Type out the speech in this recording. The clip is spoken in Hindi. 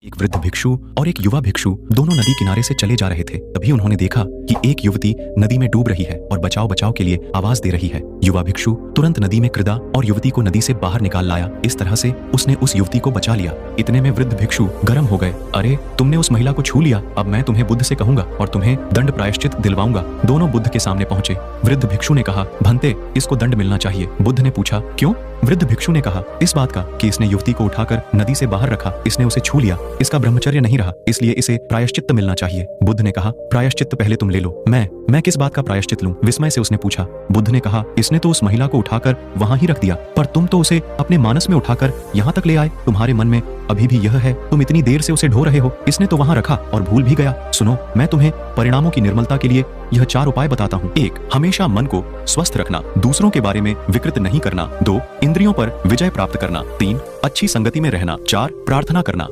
एक वृद्ध भिक्षु और एक युवा भिक्षु दोनों नदी किनारे से चले जा रहे थे। तभी उन्होंने देखा कि एक युवती नदी में डूब रही है और बचाओ बचाओ के लिए आवाज दे रही है। युवा भिक्षु तुरंत नदी में कृदा और युवती को नदी से बाहर निकाल लाया। इस तरह से उसने उस युवती को बचा लिया। इतने में वृद्ध भिक्षु गर्म हो गए। अरे, तुमने उस महिला को छू लिया, अब मैं तुम्हें बुद्ध से कहूंगा और तुम्हें दंड प्रायश्चित दिलवाऊंगा। दोनों बुद्ध के सामने पहुंचे। वृद्ध भिक्षु ने कहा, भंते, इसको दंड मिलना चाहिए। बुद्ध ने पूछा, क्यों? वृद्ध भिक्षु ने कहा, इस बात का कि इसने युवती को उठाकर नदी से बाहर रखा, इसने उसे छू लिया, इसका ब्रह्मचर्य नहीं रहा, इसलिए इसे प्रायश्चित्त मिलना चाहिए। बुद्ध ने कहा, प्रायश्चित्त पहले तुम ले लो। मैं किस बात का प्रायश्चित लूं? विस्मय से उसने पूछा। बुद्ध ने कहा, इसने तो उस महिला को उठाकर वहां ही रख दिया, पर तुम तो उसे अपने मानस में उठाकर यहाँ तक ले आए। तुम्हारे मन में अभी भी यह है, तुम इतनी देर से उसे ढो रहे हो। इसने तो वहां रखा और भूल भी गया। सुनो, मैं तुम्हें परिणामों की निर्मलता के लिए यह 4 उपाय बताता हूँ। 1. हमेशा मन को स्वस्थ रखना। दूसरों के बारे में विकृत नहीं करना। 2. इंद्रियों पर विजय प्राप्त करना। 3. अच्छी संगति में रहना। 4. प्रार्थना करना।